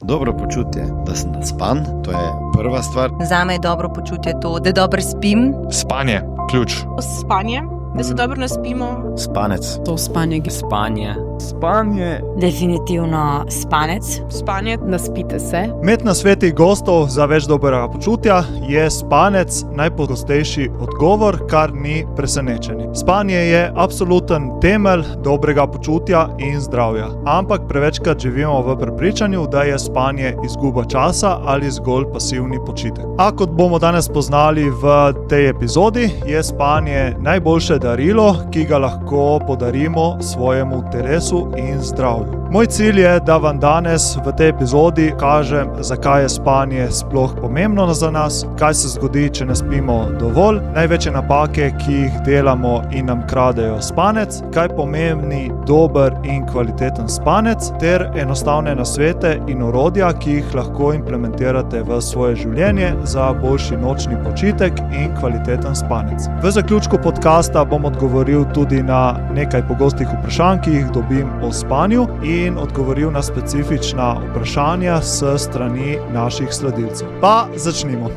dobro počutje, da sem naspan, to je prva stvar. Zame je dobro počutje to, da dobro spim. Spanje, ključ. Spanje, da se dobro naspimo. Spanec. To spanje. Spanje. Definitivno spanec. Spanje. Naspite se. Med nasveti gostov za več dobrega počutja je spanec najpogostejši odgovor, kar ni presenečenje. Spanje je absoluten temelj dobrega počutja in zdravja. Ampak prevečkrat živimo v prepričanju, da je spanje izguba časa ali zgolj pasivni počitek. A kot bomo danes poznali v tej epizodi, je spanje najboljše darilo, ki ga lahko podarimo svojemu telesu in zdravju. Moj cilj je, da vam danes v tej epizodi kažem, zakaj je spanje sploh pomembno za nas, kaj se zgodi, če ne spimo dovolj, največje napake, ki jih delamo in nam kradejo spanec, kaj pomembni dober in kvaliteten spanec, ter enostavne nasvete in orodja, ki jih lahko implementirate v svoje življenje za boljši nočni počitek in kvaliteten spanec. V zaključku podcasta bom odgovoril tudi na nekaj pogostih vprašanj, ki jih dobim o spanju in odgovoril na specifična vprašanja s strani naših sledilcev. Pa začnimo.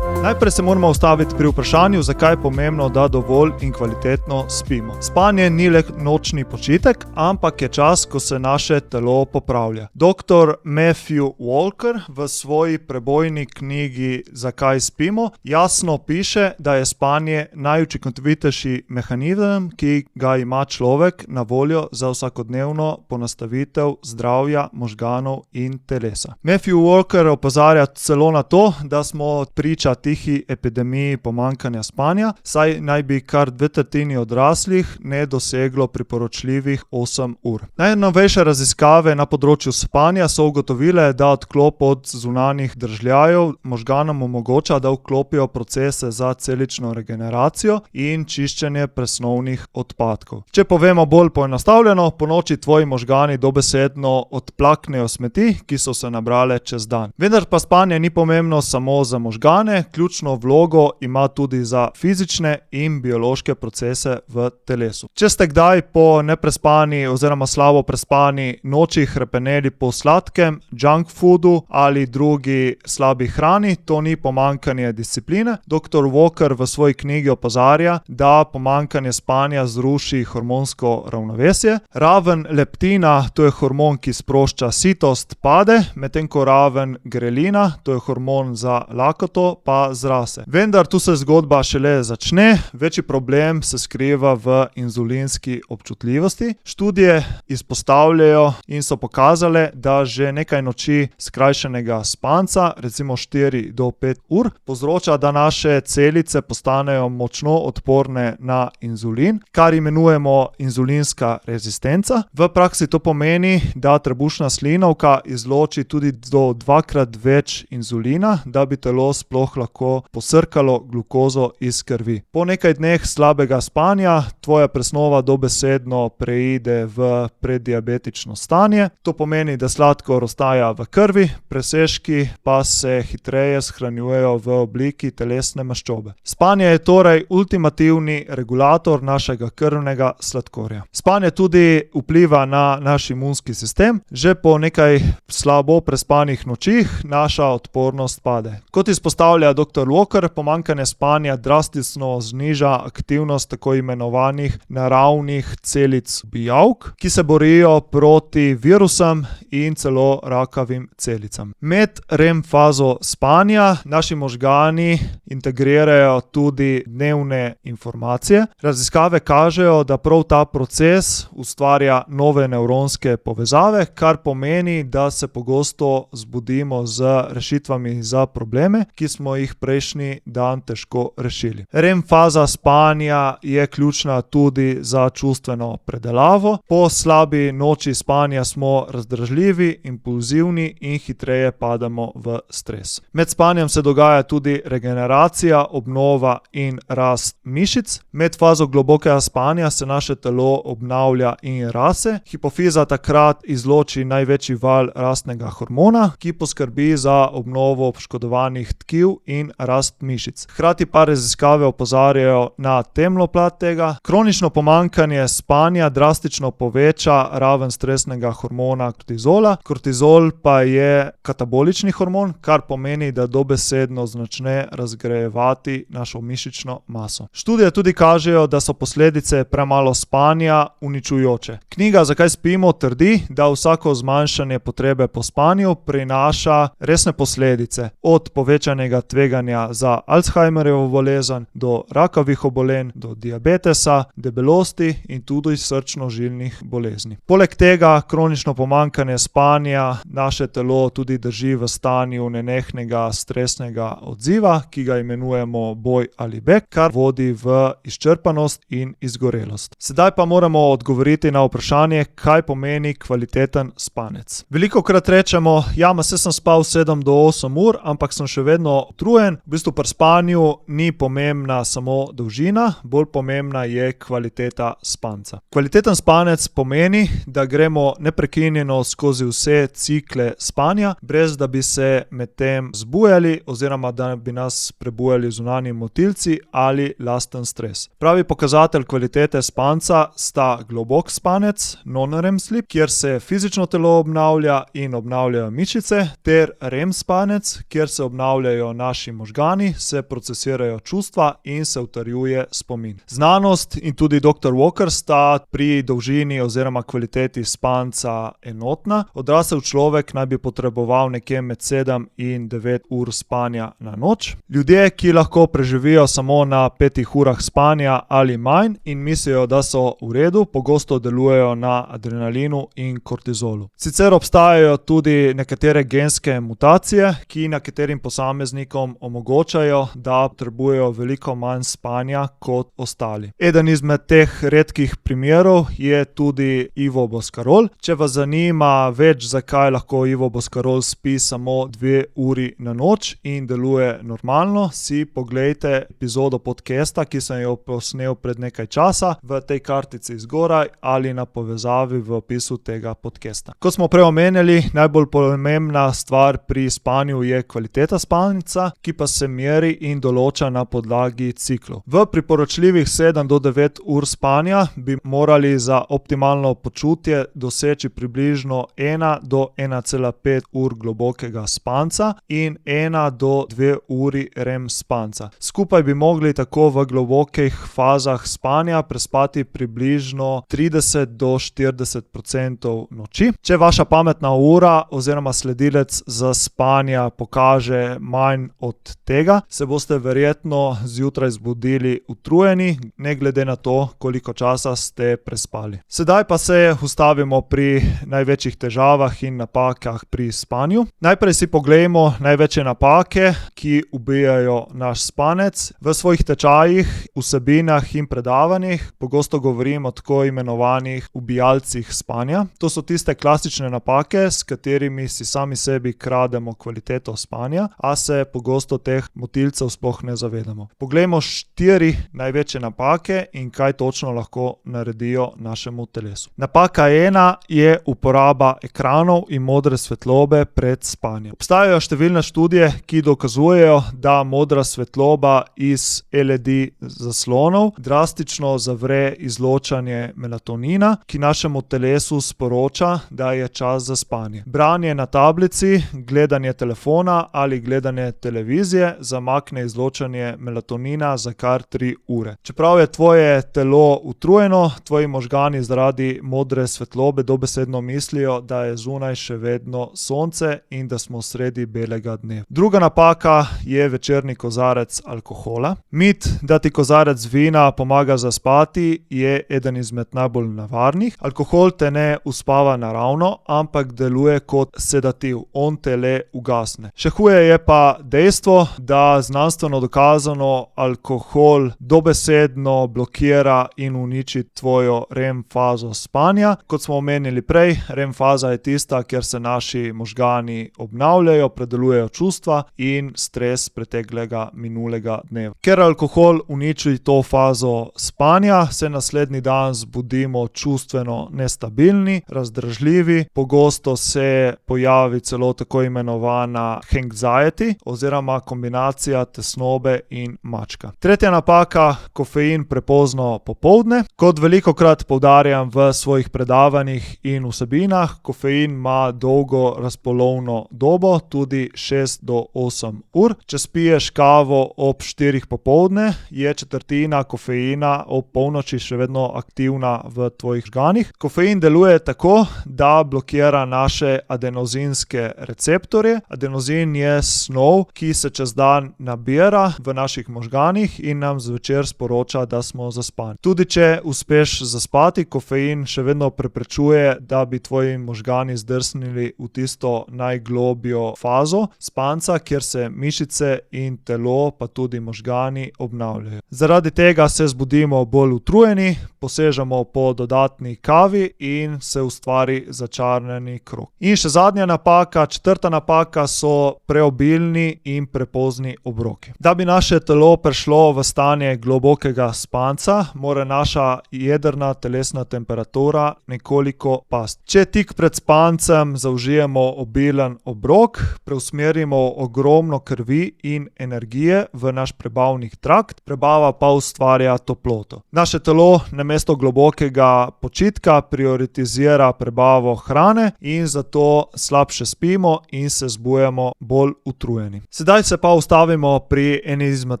Najprej se moramo ustaviti pri vprašanju, zakaj je pomembno, da dovolj in kvalitetno spimo. Spanje ni le nočni počitek, ampak je čas, ko se naše telo popravlja. Dr. Matthew Walker v svoji prebojni knjigi Zakaj spimo jasno piše, da je spanje najučinkovitejši mehanizem, ki ga ima človek na voljo za vsakodnevno ponastavitev zdravja, možganov in telesa. Matthew Walker opozarja celo na to, da smo priča tihi epidemiji pomanjkanja spanja, saj naj bi kar 2/3 odraslih ne doseglo priporočljivih 8 ur. Najnovejše raziskave na področju spanja so ugotovile, da odklop od zunanjih držljajev možganom omogoča, da vklopijo procese za celično regeneracijo in čiščenje presnovnih odpadkov. Če povemo bolj poenostavljeno, ponoči tvoji možgani dobesedno odplaknejo smeti, ki so se nabrale čez dan. Vendar pa spanje ni pomembno samo za možgane, ključno vlogo ima tudi za fizične in biološke procese v telesu. Če ste kdaj po neprespani oziroma slabo prespani noči hrepeneli po sladkem, junk foodu ali drugi slabi hrani, to ni pomanjkanje discipline. Dr. Walker v svoji knjigi opozarja, da pomanjkanje spanja zruši hormonsko ravnovesje. Raven leptina, to je hormon, ki sprošča sitost, pade, medtem ko raven grelina, to je hormon za lakoto, pa zrase. Vendar tu se zgodba šele začne, večji problem se skriva v inzulinski občutljivosti. Študije izpostavljajo in so pokazale, da že nekaj noči skrajšanega spanca, recimo 4 do 5 ur, povzroča, da naše celice postanejo močno odporne na inzulin, kar imenujemo inzulinska rezistenca. V praksi to pomeni, da trebušna slinavka izloči tudi do 2-krat več inzulina, da bi telo sploh lahko posrkalo glukozo iz krvi. Po nekaj dneh slabega spanja tvoja presnova dobesedno preide v preddiabetično stanje. To pomeni, da sladkor ostaja v krvi, presežki pa se hitreje shranjujejo v obliki telesne maščobe. Spanje je torej ultimativni regulator našega krvnega sladkorja. Spanje tudi vpliva na naš imunski sistem. Že po nekaj slabo prespanih nočih naša odpornost pade. Kot izpostavlja dr. Walker, pomanjkanje spanja drastično zniža aktivnost tako imenovanih naravnih celic bijavk, ki se borijo proti virusom in celo rakavim celicam. Med REM fazo spanja naši možgani integrirajo tudi dnevne informacije. Raziskave kažejo, da prav ta proces ustvarja nove nevronske povezave, kar pomeni, da se pogosto zbudimo z rešitvami za probleme, ki smo jih prejšnji dan težko rešili. REM faza spanja je ključna tudi za čustveno predelavo. Po slabi noči spanja smo razdražljivi, impulzivni in hitreje padamo v stres. Med spanjem se dogaja tudi regeneracija, obnova in rast mišic. Med fazo globokega spanja se naše telo obnavlja in rase. Hipofiza takrat izloči največji val rastnega hormona, ki poskrbi za obnovo poškodovanih tkiv in in rast mišic. Hkrati pa raziskave opozarjajo na temno plat tega. Kronično pomanjkanje spanja drastično poveča raven stresnega hormona kortizola. Kortizol pa je katabolični hormon, kar pomeni, da dobesedno začne razgrajevati našo mišično maso. Študije tudi kažejo, da so posledice premalo spanja uničujoče. Knjiga Zakaj spimo trdi, da vsako zmanjšanje potrebe po spanju prinaša resne posledice, od povečanega tveganja za Alzheimerjevo bolezen do rakavih obolenj, do diabetesa, debelosti in tudi srčno-žilnih bolezni. Poleg tega kronično pomanjkanje spanja naše telo tudi drži v stanju nenehnega stresnega odziva, ki ga imenujemo boj ali beg, kar vodi v izčrpanost in izgorelost. Sedaj pa moramo odgovoriti na vprašanje, kaj pomeni kvaliteten spanec. Velikokrat rečemo, saj sem spal 7 do 8 ur, ampak sem še vedno utrujen. V bistvu pri spanju ni pomembna samo dolžina, bolj pomembna je kvaliteta spanca. Kvaliteten spanec pomeni, da gremo neprekinjeno skozi vse cikle spanja, brez da bi se medtem zbujali oziroma da bi nas prebujali zunanji motilci ali lasten stres. Pravi pokazatelj kvalitete spanca sta globok spanec, non-REM sleep, kjer se fizično telo obnavlja in obnavljajo mišice, ter REM spanec, kjer se obnavljajo naši možgani, se procesirajo čustva in se utrjuje spomin. Znanost in tudi dr. Walker sta pri dolžini oziroma kvaliteti spanca enotna. Odrasel človek naj bi potreboval nekje med 7 in 9 ur spanja na noč. Ljudje, ki lahko preživijo samo na 5 urah spanja ali manj in mislijo, da so v redu, pogosto delujejo na adrenalinu in kortizolu. Sicer obstajajo tudi nekatere genske mutacije, ki nekaterim posameznikom omogočajo, da potrebujejo veliko manj spanja kot ostali. Eden izmed teh redkih primerov je tudi Ivo Boscarol. Če vas zanima več, zakaj lahko Ivo Boscarol spi samo 2 uri na noč in deluje normalno, si poglejte epizodo podcasta, ki sem jo posnel pred nekaj časa v tej kartici zgoraj ali na povezavi v opisu tega podcasta. Kot smo prej omenjali, najbolj pomembna stvar pri spanju je kvaliteta spanca, ki pa se meri in določa na podlagi ciklov. V priporočljivih 7 do 9 ur spanja bi morali za optimalno počutje doseči približno 1 do 1,5 ur globokega spanca in 1 do 2 uri REM spanca. Skupaj bi mogli tako v globokih fazah spanja prespati približno 30 do 40% noči. Če vaša pametna ura oziroma sledilec za spanja pokaže manj od tega, se boste verjetno zjutraj zbudili utrujeni, ne glede na to, koliko časa ste prespali. Sedaj pa se ustavimo pri največjih težavah in napakah pri spanju. Najprej si poglejmo največje napake, ki ubijajo naš spanec. V svojih tečajih, vsebinah in predavanjih pogosto govorim o tako imenovanih ubijalcih spanja. To so tiste klasične napake, s katerimi si sami sebi krademo kvaliteto spanja, a se pogosto teh motilcev sploh ne zavedamo. Poglejmo 4 največje napake in kaj točno lahko naredijo našemu telesu. Napaka 1 je uporaba ekranov in modre svetlobe pred spanjem. Obstajajo številne študije, ki dokazujejo, da modra svetloba iz LED zaslonov drastično zavre izločanje melatonina, ki našemu telesu sporoča, da je čas za spanje. Branje na tablici, gledanje telefona ali gledanje televizije zamakne izločanje melatonina za kar 3 ure. Čeprav je tvoje telo utrujeno, tvoji možgani zaradi modre svetlobe dobesedno mislijo, da je zunaj še vedno sonce in da smo sredi belega dneva. Druga napaka je večerni kozarec alkohola. Mit, da ti kozarec vina pomaga zaspati, je eden izmed najbolj nevarnih. Alkohol te ne uspava naravno, ampak deluje kot sedativ. On te le ugasne. Še huje je pa dejstvo, da znanstveno dokazano alkohol dobesedno blokira in uniči tvojo REM fazo spanja. Kot smo omenili prej, REM faza je tista, kjer se naši možgani obnavljajo, predelujejo čustva in stres preteklega minulega dneva. Ker alkohol uniči to fazo spanja, se naslednji dan zbudimo čustven čustveno nestabilni, razdražljivi, pogosto se pojavi celo tako imenovana anxiety oziroma kombinacija tesnobe in mačka. Tretja napaka, kofein prepozno popoldne. Kot velikokrat poudarjam v svojih predavanjih in vsebinah, kofein ima dolgo razpolovno dobo, tudi 6 do 8 ur. Če spiješ kavo ob 4 popoldne, je četrtina kofeina ob polnoči še vedno aktivna v tvojih žganih. Kofein deluje tako, da blokira naše adenozinske receptorje. Adenozin je snov, ki se čez dan nabira v naših možganih in nam zvečer sporoča, da smo zaspani. Tudi če uspeš zaspati, kofein še vedno preprečuje, da bi tvoji možgani zdrsnili v tisto najglobjo fazo spanca, kjer se mišice in telo, pa tudi možgani obnavljajo. Zaradi tega se zbudimo bolj utrujeni, posežemo po dodatni kavi in se ustvari začarani krog. In še zadnja napaka, četrta napaka so preobilni in prepozni obroki. Da bi naše telo prišlo v stanje globokega spanca, mora naša jedrna telesna temperatura nekoliko pasti. Če tik pred spancem zaužijemo obilen obrok, preusmerimo ogromno krvi in energije v naš prebavni trakt, prebava pa ustvarja toploto. Naše telo namesto globokega počitka prioritizira prebavo hrane in zato slabše spimo in se zbujamo bolj utrujeni. Sedaj se pa ustavimo pri eni izmed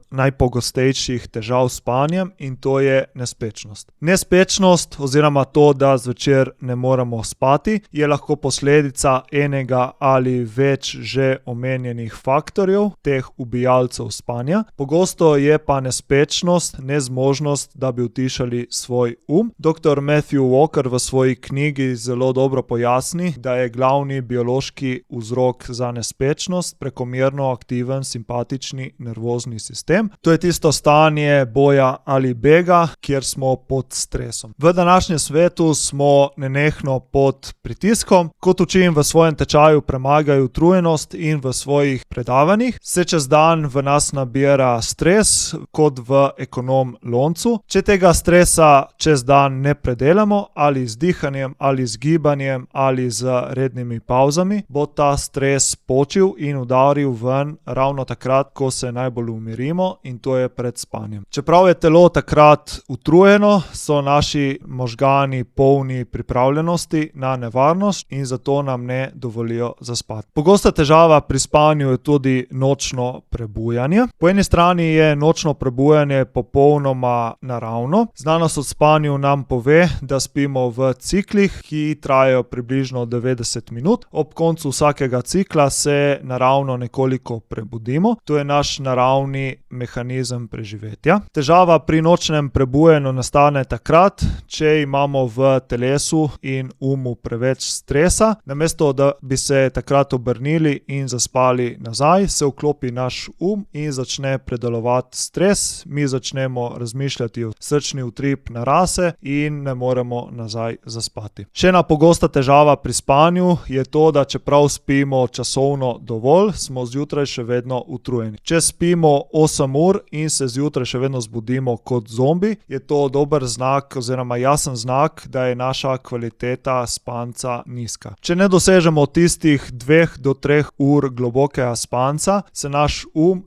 najpogostejših težav s spanjem in to je nespečnost. Nespečnost oziroma to, da zvečer ne moremo spati, je lahko posledica enega ali več že omenjenih faktorjev, teh ubijalcev spanja. Pogosto je pa nespečnost nezmožnost, da bi utišali svoj Dr. Matthew Walker v svoji knjigi zelo dobro pojasni, da je glavni biološki vzrok za nespečnost prekomerno aktiven simpatični nervozni sistem. To je tisto stanje boja ali bega, kjer smo pod stresom. V današnjem svetu smo nenehno pod pritiskom. Kot učim v svojem tečaju Premagaj utrujenost in v svojih predavanjih, se čez dan v nas nabira stres kot v ekonom loncu. Če tega stresa čez dan ne predelamo, ali z dihanjem, ali z gibanjem, ali z rednimi pavzami, bo ta stres počil in udaril ven ravno takrat, ko se najbolj umirimo, in to je pred spanjem. Čeprav je telo takrat utrujeno, so naši možgani polni pripravljenosti na nevarnost in zato nam ne dovolijo zaspati. Pogosta težava pri spanju je tudi nočno prebujanje. Po eni strani je nočno prebujanje popolnoma naravno. Znanost o spanju nam pove, da spimo v ciklih, ki trajajo približno 90 minut. Ob koncu vsakega cikla se naravno nekoliko prebudimo. To je naš naravni mehanizem preživetja. Težava pri nočnem prebujanju nastane takrat, če imamo v telesu in umu preveč stresa. Namesto da bi se takrat obrnili in zaspali nazaj, se vklopi naš in začne predelovati stres. Mi začnemo razmišljati o srčni utrip narase in ne moremo nazaj zaspati. Še ena pogosta težava pri spanju je to, da čeprav spimo časovno dovolj, smo zjutraj še vedno utrujeni. Če spimo 8 ur in se zjutraj še vedno zbudimo kot zombi, je to dober znak oziroma jasen znak, da je naša kvaliteta spanca nizka. Če ne dosežemo tistih 2 do 3 ur globokega spanca, se naš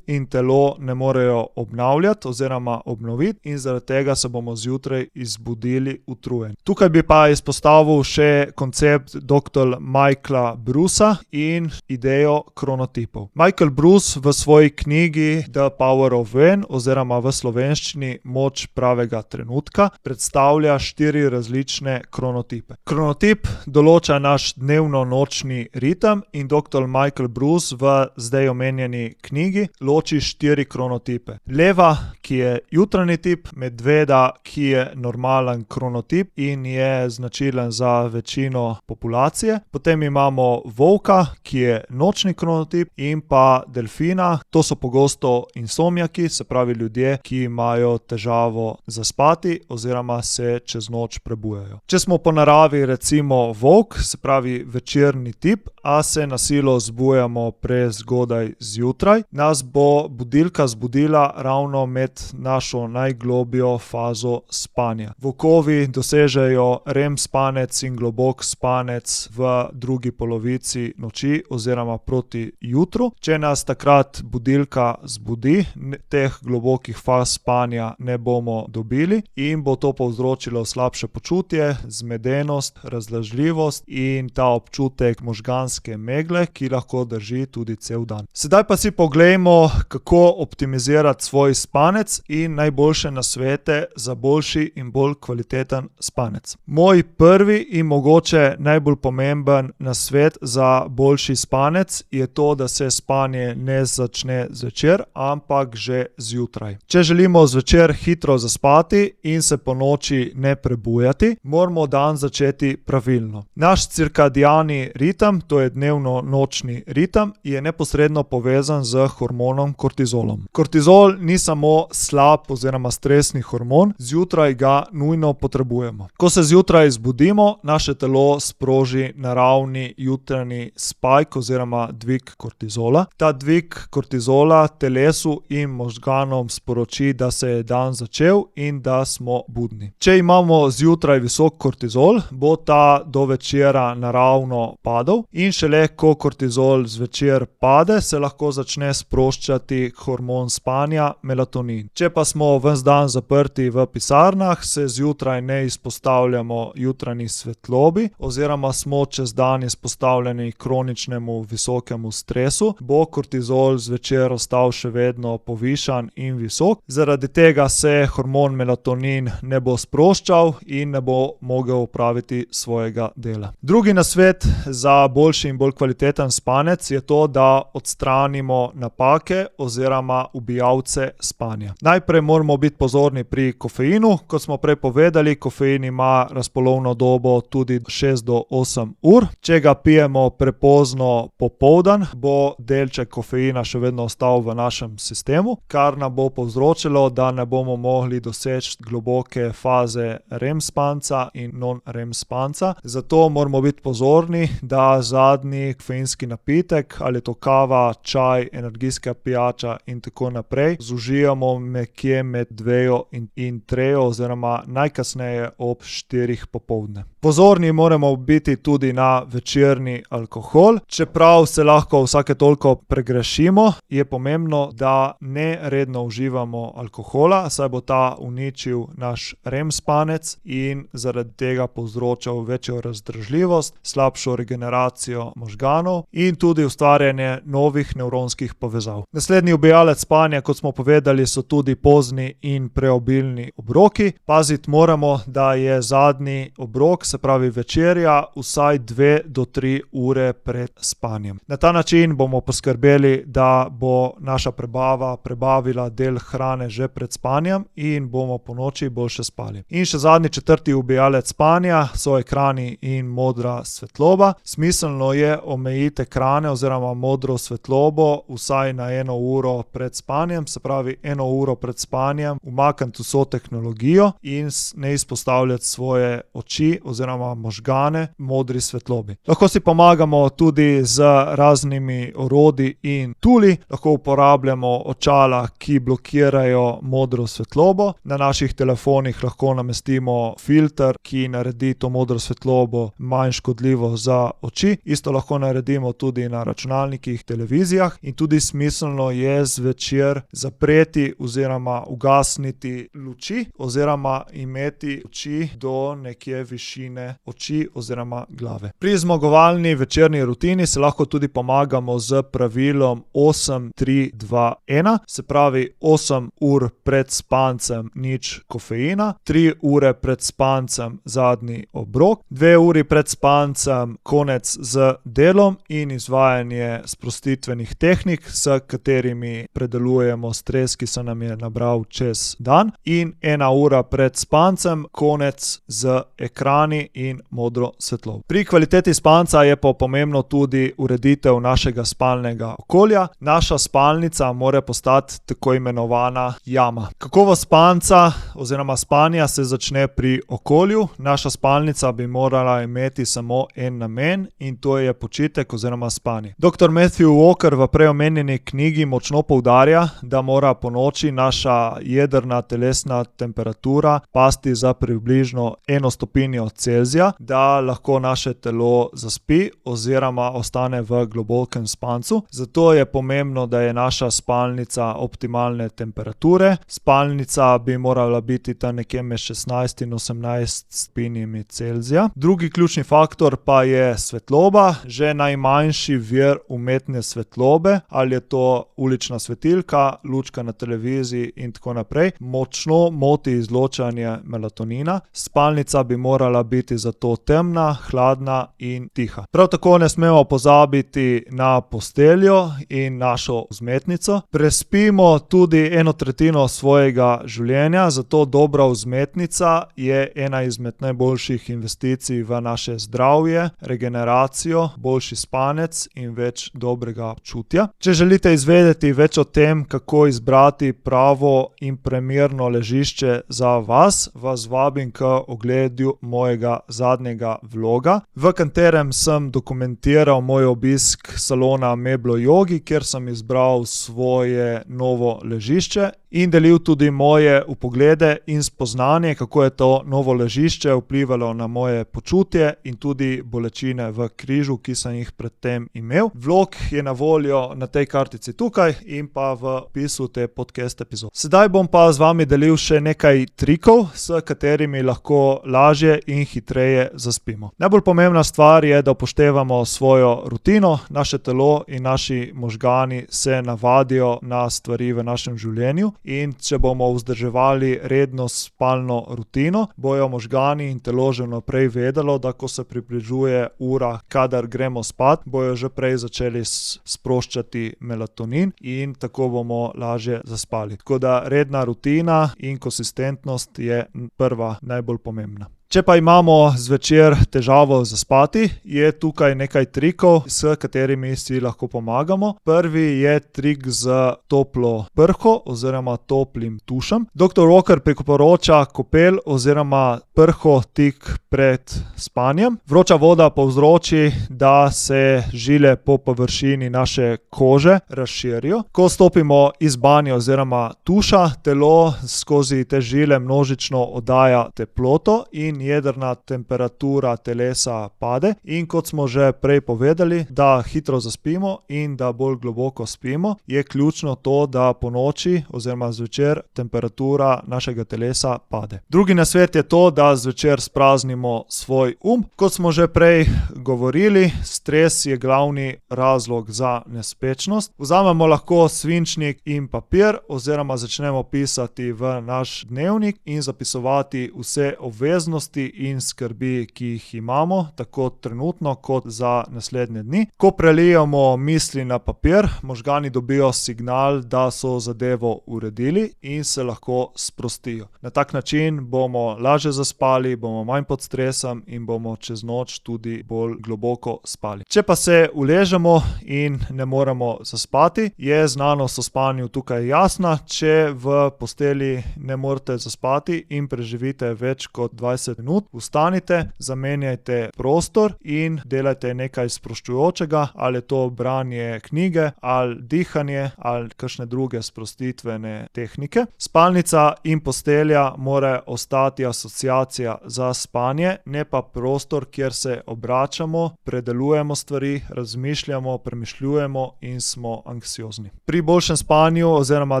in telo ne morejo obnavljati oziroma obnoviti in zaradi tega se bomo zjutraj izbudili utrujeni. Tukaj bi pa izpostavil še koncept dr. Michaela Brucea in idejo kronotipov. Michael Bruce v svoji knjigi The Power of When oziroma v slovenščini Moč pravega trenutka predstavlja 4 različne kronotipe. Kronotip določa naš dnevno-nočni ritem in dr. Michael Bruce v zdaj omenjeni knjigi loči 4 kronotipe. Leva, ki je jutranji tip, medveda, ki je normalen kronotip in je značilen za večino populacije. Potem imamo volka, ki je nočni kronotip, in pa delfina, to so pogosto insomniaki, se pravi ljudje, ki imajo težavo zaspati oziroma se čez noč prebujajo. Če smo po naravi recimo volk, se pravi večerni tip, a se na silo zbujamo prezgodaj zjutraj, nas bo budilka zbudila ravno med našo najglobjo fazo spanja. Volkovi dosežejo dosežejo REM spanec in globok spanec v drugi polovici noči oziroma proti jutru. Če nas takrat budilka zbudi, teh globokih faz spanja ne bomo dobili in bo to povzročilo slabše počutje, zmedenost, razdražljivost in ta občutek možganske megle, ki lahko drži tudi cel dan. Sedaj pa si poglejmo, kako optimizirati svoj spanec in najboljše nasvete za boljši in bolj kvaliteten spanec. Moj prvi in mogoče najbolj pomemben nasvet za boljši spanec je to, da se spanje ne začne zvečer, ampak že zjutraj. Če želimo zvečer hitro zaspati in se ponoči ne prebujati, moramo dan začeti pravilno. Naš cirkadiani ritem, to je dnevno-nočni ritem, je neposredno povezan z hormonom kortizolom. Kortizol ni samo slab oziroma stresni hormon, zjutraj ga nujno potrebujemo. Ko se zjutraj zbudimo, naše telo sproži naravni jutranji spike oziroma dvig kortizola. Ta dvig kortizola telesu in možganom sporoči, da se je dan začel in da smo budni. Če imamo zjutraj visok kortizol, bo ta do večera naravno padel in šele ko kortizol zvečer pade, se lahko začne sproščati hormon spanja melatonin. Če pa smo ves dan zaprti v pisarnah, se zjutraj ne izpostavljamo jutranji svetlobi oziroma smo čez dan izpostavljeni kroničnemu visokemu stresu, bo kortizol zvečer ostal še vedno povišan in visok. Zaradi tega se hormon melatonin ne bo sproščal in ne bo mogel opraviti svojega dela. Drugi nasvet za boljši in bolj kvaliteten spanec je to, da odstranimo napake oziroma ubijalce spanja. Najprej moramo biti pozorni pri kofeinu. Kot smo prej povedali, kofein ima razpolovno dobo tudi 6 do 8 ur. Če ga pijemo prepozno popoldan, bo delček kofeina še vedno ostal v našem sistemu, kar nam bo povzročilo, da ne bomo mogli doseči globoke faze REM spanca in non-REM spanca. Zato moramo biti pozorni, da zadnji kofeinski napitek, ali to kava, čaj, energijska pijača in tako naprej, zaužijemo nekje med 2 in 3 oziroma najkasneje ob 4 popoldne. Pozorni moramo biti tudi na večerni alkohol. Čeprav se lahko vsake toliko pregrešimo, je pomembno, da ne redno uživamo alkohola, saj bo ta uničil naš REM spanec in zaradi tega povzročal večjo razdražljivost, slabšo regeneracijo možganov in tudi ustvarjanje novih nevronskih povezav. Naslednji ubijalec spanja, kot smo povedali, so tudi pozni in preobilni obroki. Paziti moramo, da je zadnji obrok, se pravi večerja, vsaj 2 do 3 ure pred spanjem. Na ta način bomo poskrbeli, da bo naša prebava prebavila del hrane že pred spanjem in bomo ponoči boljše spali. In še zadnji, četrti ubijalec spanja so ekrani in modra svetloba. Smiselno je omejiti ekrane oziroma modro svetlobo vsaj na 1 uro pred spanjem, se pravi 1 uro pred spanjem umakniti vso tehnologijo in ne izpostavljati svoje oči oziroma možgane modri svetlobi. Lahko si pomagamo tudi z raznimi orodji in tuli. Lahko uporabljamo očala, ki blokirajo modro svetlobo. Na naših telefonih lahko namestimo filter, ki naredi to modro svetlobo manj škodljivo za oči. Isto lahko naredimo tudi na računalnikih, televizijah in tudi smiselno je zvečer zapreti oziroma ugasniti luči oziroma imeti oči do nekje višine oči oziroma glave. Pri zmagovalni večerni rutini se lahko tudi pomagamo z pravilom 8-3-2-1, se pravi 8 ur pred spancem nič kofeina, 3 ure pred spancem zadnji obrok, 2 uri pred spancem konec z delom in izvajanje sprostitvenih tehnik, s katerimi predelujemo stres, ki se nam je nabral čez dan, in 1 ura pred spancem konec z ekrani in modro svetlobo. Pri kvaliteti spanca je pa pomembno tudi ureditev našega spalnega okolja. Naša spalnica mora postati tako imenovana jama. Kakovost spanca oziroma spanja se začne pri okolju. Naša spalnica bi morala imeti samo en namen in to je počitek oziroma spanje. Dr. Matthew Walker v prej omenjeni knjigi močno poudarja, da mora ponoči naša jedrna telesna temperatura pasti za približno 1 stopinjo Celzija, da lahko naše telo zaspi oziroma ostane v globokem spancu. Zato je pomembno, da je naša spalnica optimalne temperature. Spalnica bi morala biti tam nekje med 16 in 18 stopinjami Celzija. Drugi ključni faktor pa je svetloba. Že najmanjši vir umetne svetlobe, ali je to ulična svetilka, lučka na televiziji in tako naprej, močno moti izločanje melatonina. Spalnica bi morala biti zato temna, hladna in tiha. Prav tako ne smemo pozabiti na posteljo in našo vzmetnico. Prespimo tudi 1/3 svojega življenja, zato dobra vzmetnica je ena izmed najboljših investicij v naše zdravje, regeneracijo, boljši spanec in več dobrega počutja. Če želite izvedeti več o tem, kako izbrati pravo in primerno ležišče za vas, vas vabim k ogledu mojega zadnjega vloga, v katerem sem dokumentiral moj obisk salona Meblo Yogi, kjer sem izbral svoje novo ležišče in delil tudi moje vpoglede in spoznanje, kako je to novo ležišče vplivalo na moje počutje in tudi bolečine v križu, ki sem jih predtem imel. Vlog je na voljo na tej kartici tukaj in pa v opisu te podcast epizode. Sedaj bom pa z vami delil še nekaj trikov, s katerimi lahko lažje in hitreje zaspimo. Najbolj pomembna stvar je, da upoštevamo svojo rutino. Naše telo in naši možgani se navadijo na stvari v našem življenju in če bomo vzdrževali redno spalno rutino, bojo možgani in telo že vnaprej vedelo, da ko se približuje ura, kadar gremo spat, bojo že prej začeli sproščati melatonin in tako bomo lažje zaspali. Tako da redna rutina in konsistentnost je prva najbolj pomembna. Če pa imamo zvečer težavo zaspati, je tukaj nekaj trikov, s katerimi si lahko pomagamo. Prvi je trik z toplo prho oziroma toplim tušem. Dr. Walker priporoča kopel oziroma prho tik pred spanjem. Vroča voda povzroči, da se žile po površini naše kože razširijo. Ko stopimo iz banje oziroma tuša, telo skozi te žile množično oddaja teploto in jedrna temperatura telesa pade in kot smo že prej povedali, da hitro zaspimo in da bolj globoko spimo, je ključno to, da po noči oziroma zvečer temperatura našega telesa pade. Drugi nasvet je to, da zvečer spraznimo svoj Kot smo že prej govorili, stres je glavni razlog za nespečnost. Vzamemo lahko svinčnik in papir oziroma začnemo pisati v naš dnevnik in zapisovati vse obveznosti in skrbi, ki jih imamo, tako trenutno kot za naslednje dni. Ko prelijemo misli na papir, možgani dobijo signal, da so zadevo uredili in se lahko sprostijo. Na tak način bomo lažje zaspali, bomo manj pod stresom in bomo čez noč tudi bolj globoko spali. Če pa se uležemo in ne moremo zaspati, je znanost o spanju tukaj jasna. Če v posteli ne morete zaspati in preživite več kot 20 minut, vstanite, zamenjajte prostor in delajte nekaj sproščujočega, ali je to branje knjige, ali dihanje, ali kakšne druge sprostitvene tehnike. Spalnica in postelja mora ostati asociacija za spanje, ne pa prostor, kjer se obračamo, predelujemo stvari, razmišljamo, premišljujemo in smo anksiozni. Pri boljšem spanju oziroma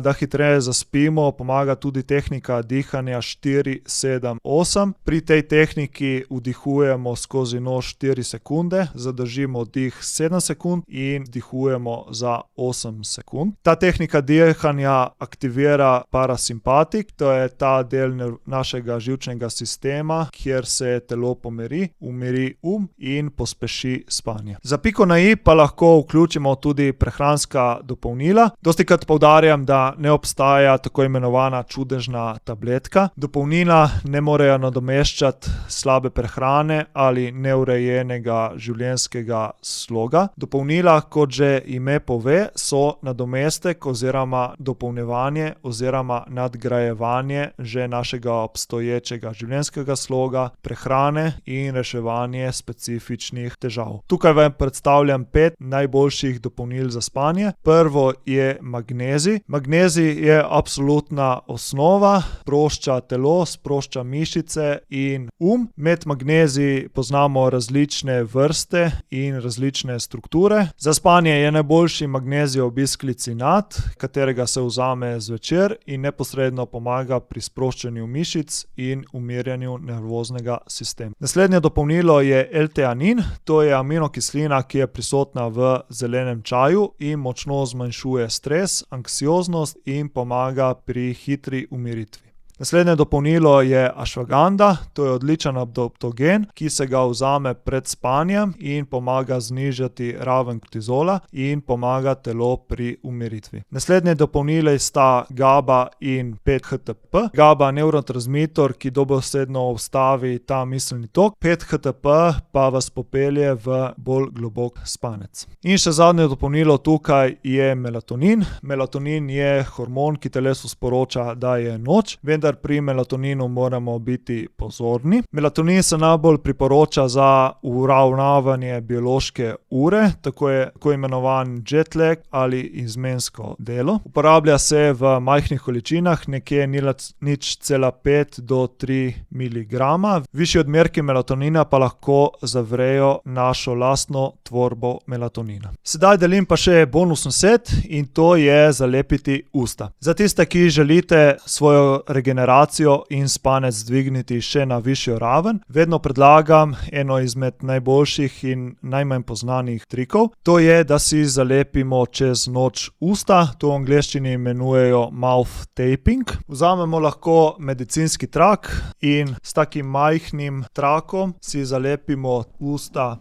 da hitreje zaspimo, pomaga tudi tehnika dihanja 4-7-8. Pri tej tehniki vdihujemo skozi nos 4 sekunde, zadržimo dih 7 sekund in vdihujemo za 8 sekund. Ta tehnika dihanja aktivira parasimpatik, to je ta del našega živčnega sistema, kjer se telo pomiri, umiri in pospeši spanje. Za piko na i pa lahko vključimo tudi prehranska dopolnila. Dostikrat poudarjam, da ne obstaja tako imenovana čudežna tabletka. Dopolnila ne morejo nadomeščati puščati slabe prehrane ali neurejenega življenjskega sloga. Dopolnila, kot že ime pove, so nadomestek oziroma dopolnjevanje oziroma nadgrajevanje že našega obstoječega življenjskega sloga, prehrane in reševanje specifičnih težav. Tukaj vam predstavljam 5 najboljših dopolnil za spanje. Prvo je magnezij. Magnezij je absolutna osnova, sprošča telo, sprošča mišice in Med magneziji poznamo različne vrste in različne strukture. Za spanje je najboljši magnezijev bisklicinat, katerega se vzame zvečer in neposredno pomaga pri sproščanju mišic in umirjanju nervoznega sistema. Naslednje dopolnilo je L-teanin, to je aminokislina, ki je prisotna v zelenem čaju in močno zmanjšuje stres, anksioznost in pomaga pri hitri umiritvi. Naslednje dopolnilo je ašvaganda, to je odličen adaptogen, ki se ga vzame pred spanjem in pomaga znižati raven kortizola in pomaga telo pri umiritvi. Naslednje dopolnili sta GABA in 5-HTP. GABA nevrotransmitor, ki dobesedno ustavi ta miselni tok, 5-HTP pa vas popelje v bolj globok spanec. In še zadnje dopolnilo tukaj je melatonin. Melatonin je hormon, ki telesu sporoča, da je noč, vendar pri melatoninu moramo biti pozorni. Melatonin se najbolj priporoča za uravnavanje biološke ure, tako imenovan jet lag ali izmensko delo. Uporablja se v majhnih količinah, nekje 0,5 do 3 mg. Višji odmerki melatonina pa lahko zavrejo našo lastno tvorbo melatonina. Sedaj delim pa še bonusni set in to je zalepiti usta. Za tiste, ki želite svojo regeneracijo in spanec dvigniti še na višjo raven, vedno predlagam eno izmed najboljših in najmanj poznanih trikov. To je, da si zalepimo čez noč usta, to v angleščini imenujejo mouth taping. Vzamemo lahko medicinski trak in s takim majhnim trakom si zalepimo usta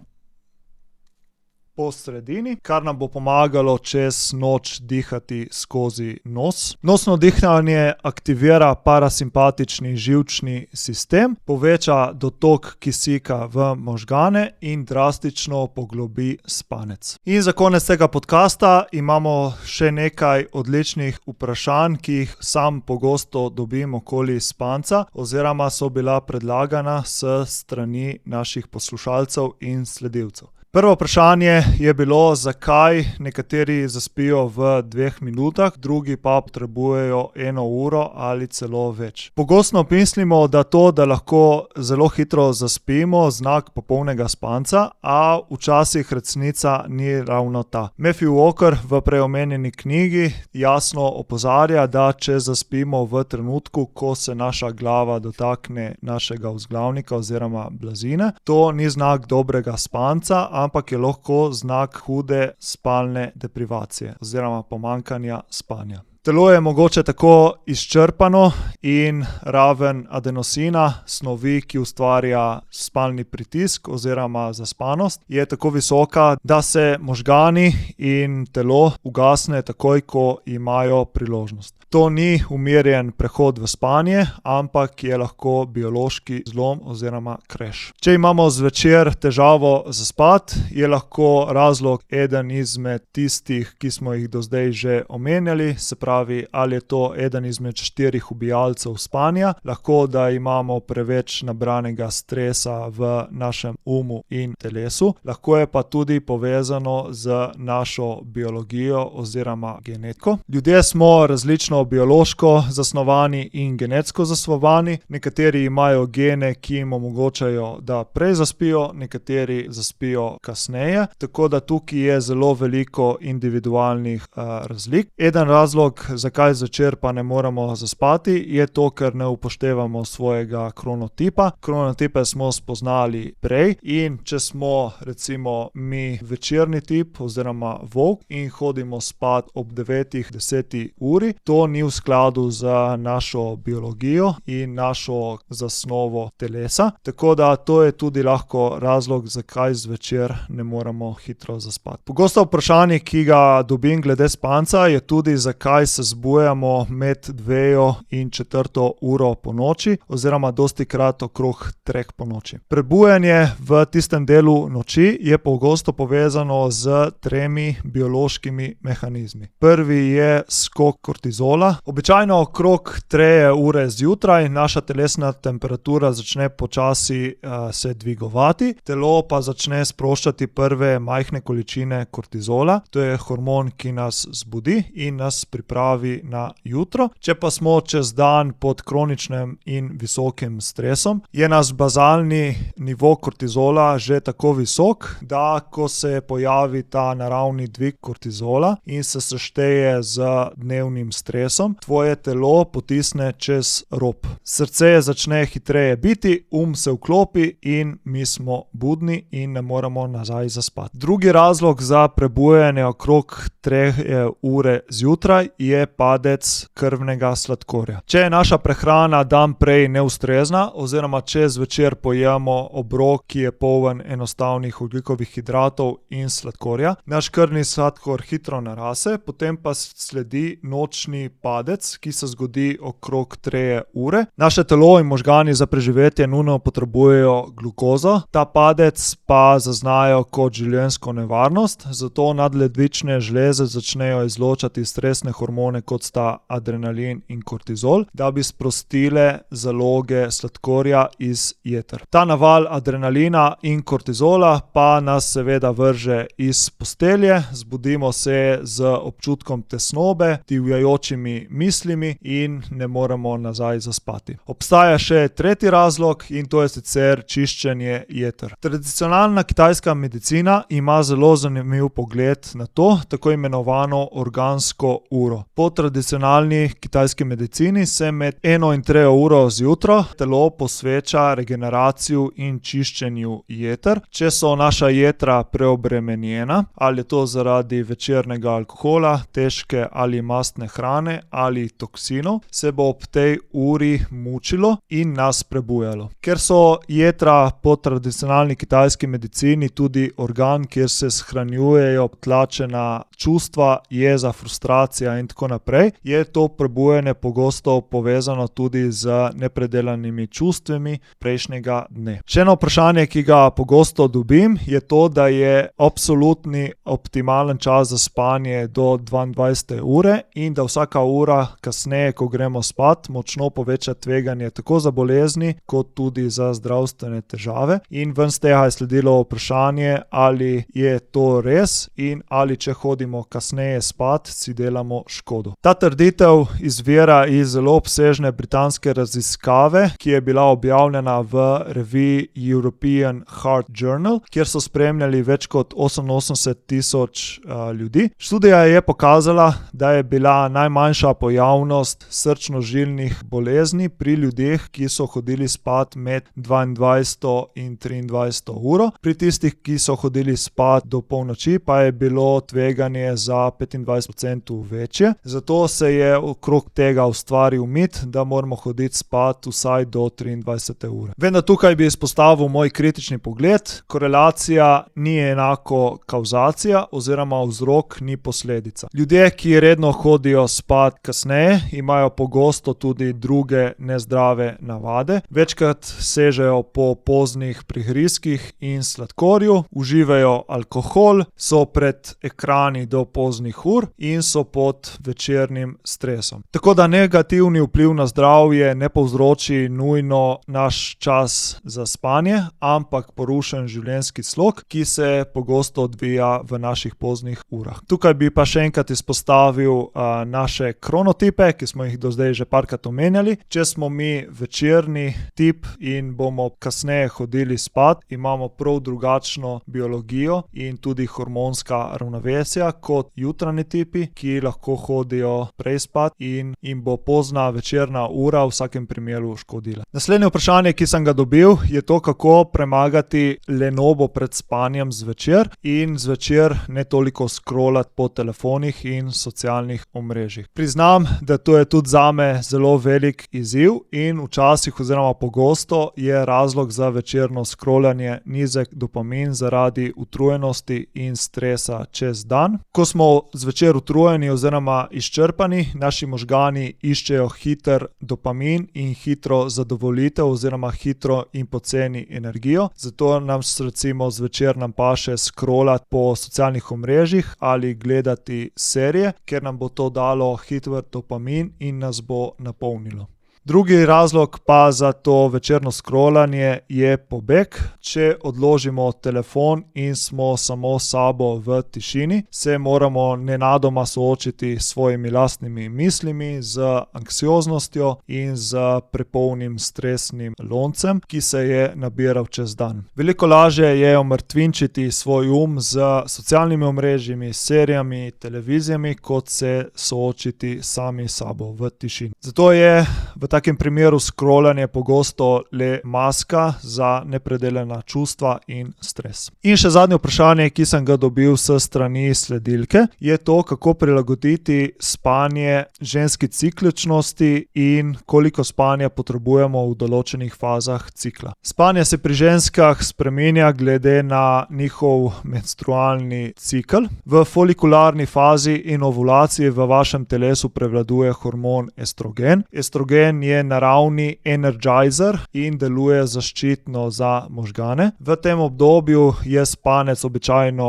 po sredini, kar nam bo pomagalo čez noč dihati skozi nos. Nosno dihanje aktivira parasimpatični živčni sistem, poveča dotok kisika v možgane in drastično poglobi spanec. In za konec tega podcasta imamo še nekaj odličnih vprašanj, ki jih sam pogosto dobim okoli spanca oziroma so bila predlagana s strani naših poslušalcev in sledilcev. Prvo vprašanje je bilo, zakaj nekateri zaspijo v 2 minutah, drugi pa potrebujejo 1 uro ali celo več. Pogosto mislimo, da lahko zelo hitro zaspimo, znak popolnega spanca, a včasih resnica ni ravno ta. Matthew Walker v prej omenjeni knjigi jasno opozarja, da če zaspimo v trenutku, ko se naša glava dotakne našega vzglavnika oziroma blazine, to ni znak dobrega spanca, ampak je lahko znak hude spalne deprivacije oziroma pomanjkanja spanja. Telo je mogoče tako izčrpano in raven adenosina, snovi, ki ustvarja spalni pritisk oziroma zaspanost, je tako visoka, da se možgani in telo ugasne takoj, ko imajo priložnost. To ni umirjen prehod v spanje, ampak je lahko biološki zlom oziroma crash. Če imamo zvečer težavo zaspati, je lahko razlog eden izmed tistih, ki smo jih do zdaj že omenjali, se pravi, ali je to eden izmed 4 ubijalcev spanja, lahko da imamo preveč nabranega stresa v našem umu in telesu, lahko je pa tudi povezano z našo biologijo oziroma genetiko. Ljudje smo različno biološko zasnovani in genetsko zasnovani, nekateri imajo gene, ki jim omogočajo, da prej zaspijo, nekateri zaspijo kasneje, tako da tukaj je zelo veliko individualnih razlik. Eden razlog, zakaj zvečer pa ne moremo zaspati, je to, ker ne upoštevamo svojega kronotipa. Kronotipe smo spoznali prej in če smo recimo mi večerni tip oziroma volk in hodimo spat ob 9-10 uri, to ni v skladu z našo biologijo in našo zasnovo telesa. Tako da to je tudi lahko razlog, zakaj zvečer ne moremo hitro zaspati. Pogosto vprašanje, ki ga dobim glede spanca, je tudi, zakaj se zbujamo med 2 in 4 uro po noči, oziroma dostikrat okrog 3 po noči. Prebujanje v tistem delu noči je pogosto povezano z 3 biološkimi mehanizmi. Prvi je skok kortizola. Običajno okrog 3 ure zjutraj naša telesna temperatura začne počasi se dvigovati, telo pa začne sproščati prve majhne količine kortizola. To je hormon, ki nas zbudi in nas pripravi na jutro. Če pa smo čez dan pod kroničnim in visokim stresom, je naš bazalni nivo kortizola že tako visok, da ko se pojavi ta naravni dvig kortizola in se sešteje z dnevnim stresom, tvoje telo potisne čez rob. Srce začne hitreje biti, se vklopi in mi smo budni in ne moremo nazaj zaspati. Drugi razlog za prebujanje okrog 3 ure zjutraj je padec krvnega sladkorja. Če je naša prehrana dan prej neustrezna, oziroma če zvečer pojemo obrok, ki je poln enostavnih ogljikovih hidratov in sladkorja, naš krvni sladkor hitro narase, potem pa sledi nočni padec, ki se zgodi okrog 3 ure. Naše telo in možgani za preživetje nujno potrebujejo glukozo, ta padec pa zaznajo kot življenjsko nevarnost, zato nadledvične žleze začnejo izločati stresne hormone, kot sta adrenalin in kortizol, da bi sprostile zaloge sladkorja iz jeter. Ta naval adrenalina in kortizola pa nas seveda vrže iz postelje, zbudimo se z občutkom tesnobe, divjajočimi mislimi in ne moremo nazaj zaspati. Obstaja še tretji razlog in to je sicer čiščenje jeter. Tradicionalna kitajska medicina ima zelo zanimiv pogled na to, tako imenovano organsko uro. Po tradicionalni kitajski medicini se med 1 in 3 uro zjutraj telo posveča regeneraciju in čiščenju jeter. Če so naša jetra preobremenjena, ali je to zaradi večernega alkohola, težke ali mastne hrane ali toksinov, se bo ob tej uri mučilo in nas prebujalo. Ker so jetra po tradicionalni kitajski medicini tudi organ, kjer se shranjujejo tlačena čustva, jeza, frustracija in tako naprej, je to prebujanje pogosto povezano tudi z nepredelanimi čustvami prejšnjega dne. Še eno vprašanje, ki ga pogosto dobim, je to, da je absolutni optimalen čas za spanje do 22 ure in da vsaka ura kasneje, ko gremo spat, močno poveča tveganje tako za bolezni, kot tudi za zdravstvene težave. In ven z tega je sledilo vprašanje, ali je to res in ali če hodimo kasneje spat, si delamo škodo. Ta trditev izvira iz zelo obsežne britanske raziskave, ki je bila objavljena v reviji European Heart Journal, kjer so spremljali več kot 88,000 ljudi. Študija je pokazala, da je bila najmanjša pojavnost srčno-žilnih bolezni pri ljudeh, ki so hodili spat med 22 in 23 uro. Pri tistih, ki so hodili spat do polnoči, pa je bilo tveganje za 25% večje. Zato se je okrog tega ustvaril mit, da moramo hoditi spat vsaj do 23 ure. Vendar tukaj bi izpostavil moj kritični pogled. Korelacija ni enako kavzacija oziroma vzrok ni posledica. Ljudje, ki redno hodijo spat kasneje, imajo pogosto tudi druge nezdrave navade. Večkrat sežejo po poznih prihrizkih in sladkorju, uživajo alkohol, so pred ekrani do poznih ur in so pod večernim stresom. Tako da negativni vpliv na zdravje ne povzroči nujno naš čas za spanje, ampak porušen življenjski slog, ki se pogosto odvija v naših poznih urah. Tukaj bi pa še enkrat izpostavil naše kronotipe, ki smo jih do zdaj že parkrat omenjali. Če smo mi večerni tip in bomo kasneje hodili spat, imamo prav drugačno biologijo in tudi hormonska ravnovesja kot jutranji tipi, ki lahko hodijo prej spat in jim bo pozna večerna ura v vsakem primeru škodila. Naslednje vprašanje, ki sem ga dobil, je to, kako premagati lenobo pred spanjem zvečer in zvečer ne toliko scrollati po telefonih in socialnih omrežjih. Priznam, da to je tudi zame zelo velik izziv in včasih oziroma pogosto je razlog za večerno scrollanje nizek dopamin zaradi utrujenosti in stresa čez dan. Ko smo zvečer utrujeni oziroma izčrpani, naši možgani iščejo hiter dopamin in hitro zadovoljitev oziroma hitro in poceni energijo. Zato nam recimo zvečer nam paše scrollati po socialnih omrežjih ali gledati serije, ker nam bo to dalo hiter dopamin in nas bo napolnilo. Drugi razlog pa za to večerno scrollanje je pobeg. Če odložimo telefon in smo samo s sabo v tišini, se moramo nenadoma soočiti s svojimi lastnimi mislimi, z anksioznostjo in z prepolnim stresnim loncem, ki se je nabiral čez dan. Veliko lažje je omrtvinčiti svoj z socialnimi omrežjimi, serijami, televizijami, kot se soočiti sami s sabo v tišini. Zato je v takem primeru scrollanje pogosto le maska za nepredeljena čustva in stres. In še zadnje vprašanje, ki sem ga dobil s strani sledilke, je to, kako prilagoditi spanje ženski cikličnosti in koliko spanja potrebujemo v določenih fazah cikla. Spanje se pri ženskah spreminja glede na njihov menstrualni cikel. V folikularni fazi in ovulaciji v vašem telesu prevladuje hormon estrogen. Estrogen je naravni energizer in deluje zaščitno za možgane. V tem obdobju je spanec običajno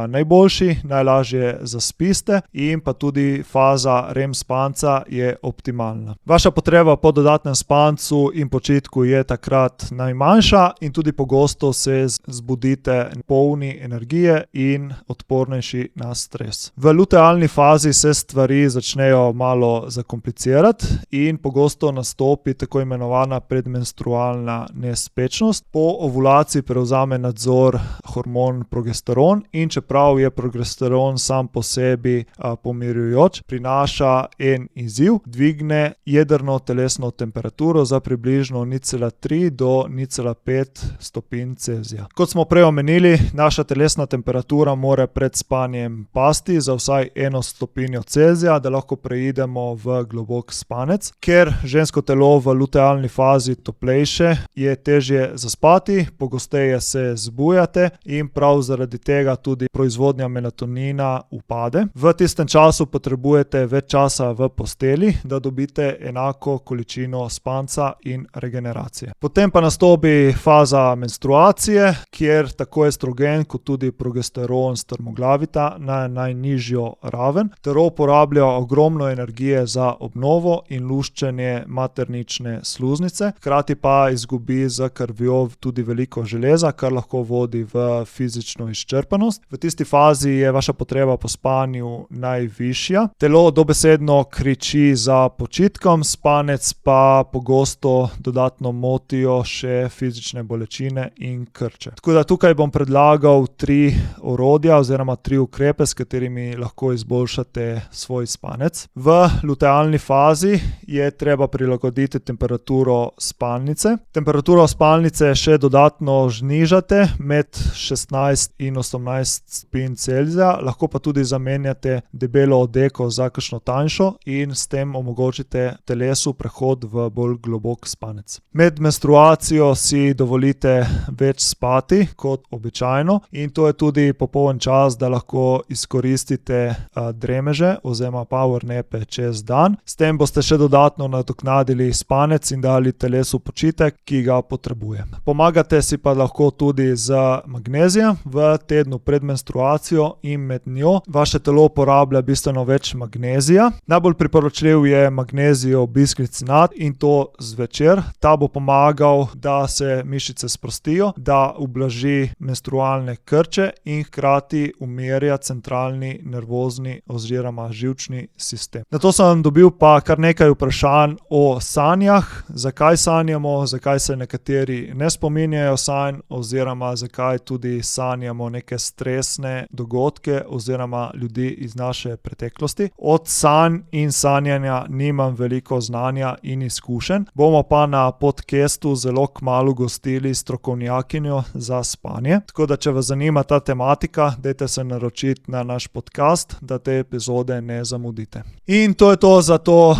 najboljši, najlažje zaspiste in pa tudi faza REM spanca je optimalna. Vaša potreba po dodatnem spancu in počitku je takrat najmanjša in tudi pogosto se zbudite polni energije in odpornejši na stres. V lutealni fazi se stvari začnejo malo zakomplicirati in pogosto nastopi tako imenovana predmenstrualna nespečnost. Po ovulaciji prevzame nadzor hormon progesteron in čeprav je progesteron sam po sebi pomirjujoč, prinaša en izziv, dvigne jedrno telesno temperaturo za približno 0,3 do 0,5 stopinj Celzija. Kot smo prej omenili, naša telesna temperatura mora pred spanjem pasti za vsaj 1 stopinjo Celzija, da lahko preidemo v globok spanec. Ker žensko telo v lutealni fazi toplejše, je težje zaspati, pogosteje se zbujate in prav zaradi tega tudi proizvodnja melatonina upade. V tistem času potrebujete več časa v posteli, da dobite enako količino spanca in regeneracije. Potem pa nastopi faza menstruacije, kjer tako estrogen kot tudi progesteron strmoglavita na najnižjo raven. Telo porablja ogromno energije za obnovo in luščenje maternične sluznice, hkrati pa izgubi z krvjo tudi veliko železa, kar lahko vodi v fizično izčrpanost. V tisti fazi je vaša potreba po spanju najvišja. Telo dobesedno kriči za počitkom, spanec pa pogosto dodatno motijo še fizične bolečine in krče. Tako da tukaj bom predlagal 3 orodja oziroma 3 ukrepe, s katerimi lahko izboljšate svoj spanec. V lutealni fazi je treba prilagoditi temperaturo spalnice. Temperaturo spalnice še dodatno znižate med 16 in 18 stopinj Celzija, lahko pa tudi zamenjate debelo odeko za kakšno tanjšo in s tem omogočite telesu prehod v bolj globok spanec. Med menstruacijo si dovolite več spati kot običajno in to je tudi popoln čas, da lahko izkoristite dremeže oziroma power nape čez dan. S tem boste še dodatno nadoknadili spanec in dali telesu počitek, ki ga potrebuje. Pomagate si pa lahko tudi z magnezijem. V tednu pred menstruacijo in med njo vaše telo porablja bistveno več magnezija. Najbolj priporočljiv je magnezijev bisglycinat in to zvečer. Ta bo pomagal, da se mišice sprostijo, da ublaži menstrualne krče in hkrati umirja centralni nervozni oziroma živčni sistem. Nato sem dobil pa kar nekaj vprašanj o o sanjah, zakaj sanjamo, zakaj se nekateri ne spominjajo sanj oziroma zakaj tudi sanjamo neke stresne dogodke oziroma ljudi iz naše preteklosti. Od sanj in sanjanja nimam veliko znanja in izkušenj, bomo pa na podcastu zelo kmalu gostili strokovnjakinjo za spanje. Tako da, če vas zanima ta tematika, dajte se naročiti na naš podcast, da te epizode ne zamudite. In to je to za to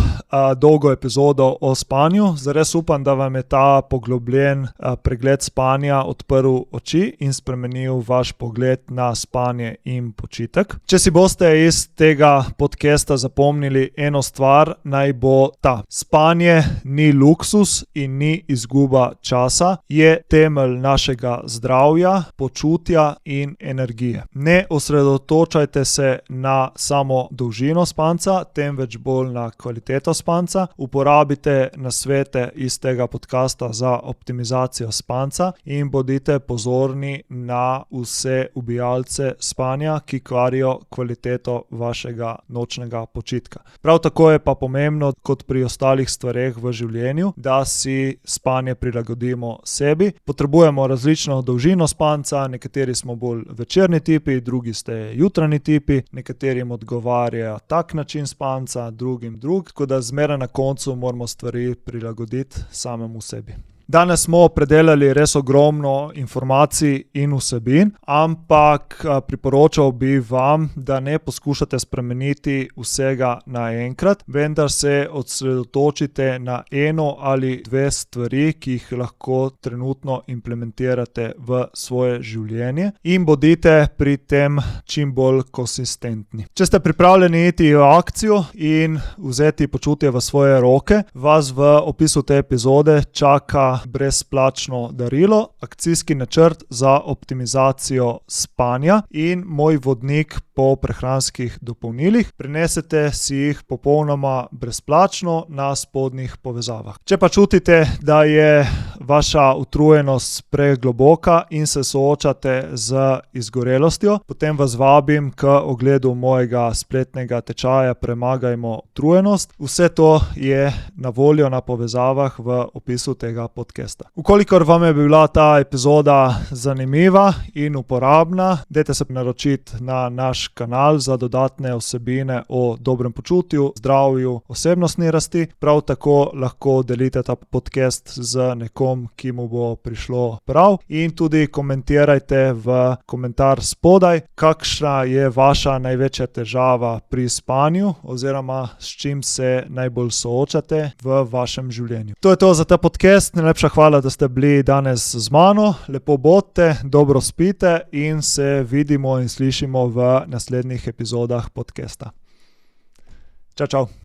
dolgo epizodo o spanju. Zares upam, da vam je ta poglobljen pregled spanja odprl oči in spremenil vaš pogled na spanje in počitek. Če si boste iz tega podcasta zapomnili eno stvar, naj bo ta. Spanje ni luksus in ni izguba časa, je temelj našega zdravja, počutja in energije. Ne osredotočajte se na samo dolžino spanca, temveč bolj na kvaliteto spanca. Uporabite nasvete iz tega podcasta za optimizacijo spanca in bodite pozorni na vse ubijalce spanja, ki kvarijo kvaliteto vašega nočnega počitka. Prav tako je pa pomembno, kot pri ostalih stvareh v življenju, da si spanje prilagodimo sebi. Potrebujemo različno dolžino spanca, nekateri smo bolj večerni tipi, drugi ste jutranji tipi, nekaterim odgovarja tak način spanca, drugim drug, tako da zmeraj na koncu moramo stvari prilagoditi samemu sebi. Danes smo predelali res ogromno informacij in vsebin, ampak priporočal bi vam, da ne poskušate spremeniti vsega naenkrat, vendar se osredotočite na eno ali dve stvari, ki jih lahko trenutno implementirate v svoje življenje in bodite pri tem čim bolj konsistentni. Če ste pripravljeni iti v akcijo in vzeti počutje v svoje roke, vas v opisu te epizode čaka brezplačno darilo, akcijski načrt za optimizacijo spanja in moj vodnik po prehranskih dopolnilih. Prinesete si jih popolnoma brezplačno na spodnjih povezavah. Če pa čutite, da je vaša utrujenost pregloboka in se soočate z izgorelostjo, potem vas vabim k ogledu mojega spletnega tečaja Premagajmo utrujenost. Vse to je na voljo na povezavah v opisu tega podcasta. Ukolikor vam je bila ta epizoda zanimiva in uporabna, dajte se naročiti na naš kanal za dodatne vsebine o dobrem počutju, zdravju, osebnostni rasti. Prav tako lahko delite ta podcast z nekom, ki mu bo prišlo prav, in tudi komentirajte v komentar spodaj, kakšna je vaša največja težava pri spanju oziroma s čim se najbolj soočate v vašem življenju. To je to za ta podcast. Najlepša hvala, da ste bili danes z mano. Lepo bodite, dobro spite in se vidimo in slišimo v naslednjih epizodah podcasta. Čau, čau.